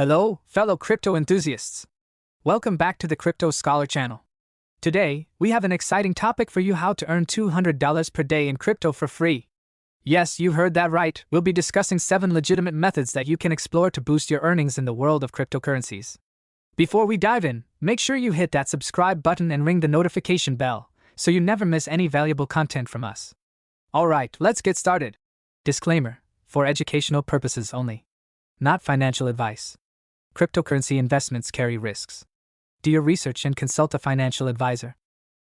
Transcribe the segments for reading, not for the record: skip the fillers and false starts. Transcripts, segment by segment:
Hello, fellow crypto enthusiasts. Welcome back to the Crypto Scholar channel. Today, we have an exciting topic for you: how to earn $200 per day in crypto for free. Yes, you heard that right. We'll be discussing 7 legitimate methods that you can explore to boost your earnings in the world of cryptocurrencies. Before we dive in, make sure you hit that subscribe button and ring the notification bell so you never miss any valuable content from us. Alright, let's get started. Disclaimer: for educational purposes only. Not financial advice. Cryptocurrency investments carry risks. Do your research and consult a financial advisor.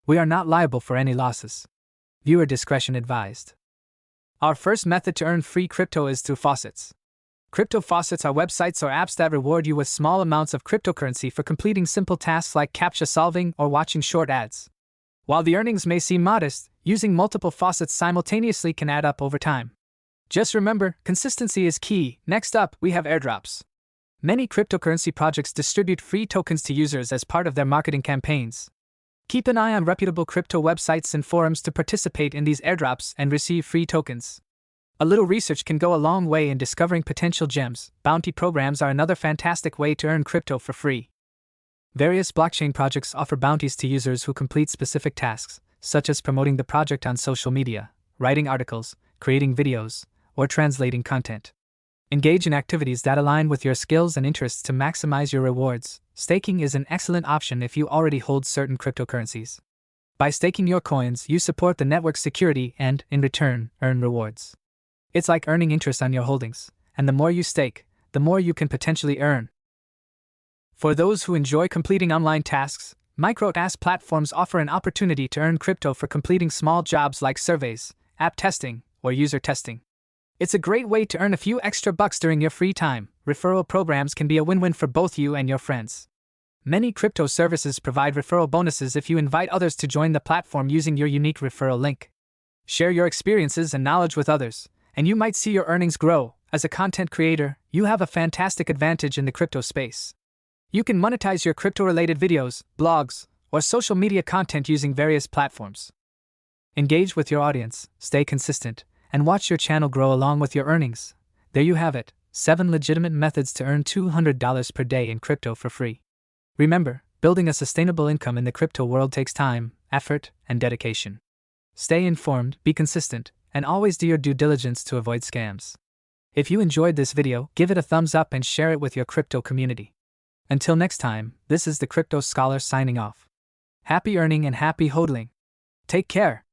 We are not liable for any losses. Viewer discretion advised. Our first method to earn free crypto is through Faucets. Crypto faucets are websites or apps that reward you with small amounts of cryptocurrency for completing simple tasks like CAPTCHA solving or watching short ads. While the earnings may seem modest, using multiple faucets simultaneously can add up over time. Just remember, consistency is key. Next up, we have Airdrops. Many cryptocurrency projects distribute free tokens to users as part of their marketing campaigns. Keep an eye on reputable crypto websites and forums to participate in these airdrops and receive free tokens. A little research can go a long way in discovering potential gems. Bounty programs are another fantastic way to earn crypto for free. Various blockchain projects offer bounties to users who complete specific tasks, such as promoting the project on social media, writing articles, creating videos, or translating content. Engage in activities that align with your skills and interests to maximize your rewards. Staking is an excellent option if you already hold certain cryptocurrencies. By staking your coins, you support the network's security and, in return, earn rewards. It's like earning interest on your holdings, and the more you stake, the more you can potentially earn. For those who enjoy completing online tasks, Microtask platforms offer an opportunity to earn crypto for completing small jobs like surveys, app testing, or user testing. It's a great way to earn a few extra bucks during your free time. Referral programs can be a win-win for both you and your friends. Many crypto services provide referral bonuses if you invite others to join the platform using your unique referral link. Share your experiences and knowledge with others, and you might see your earnings grow. As a content creator, you have a fantastic advantage in the crypto space. You can monetize your crypto-related videos, blogs, or social media content using various platforms. Engage with your audience, stay consistent, and watch your channel grow along with your earnings. There you have it, 7 legitimate methods to earn $200 per day in crypto for free. Remember, building a sustainable income in the crypto world takes time, effort, and dedication. Stay informed, be consistent, and always do your due diligence to avoid scams. If you enjoyed this video, give it a thumbs up and share it with your crypto community. Until next time, this is the Crypto Scholar signing off. Happy earning and happy hodling. Take care.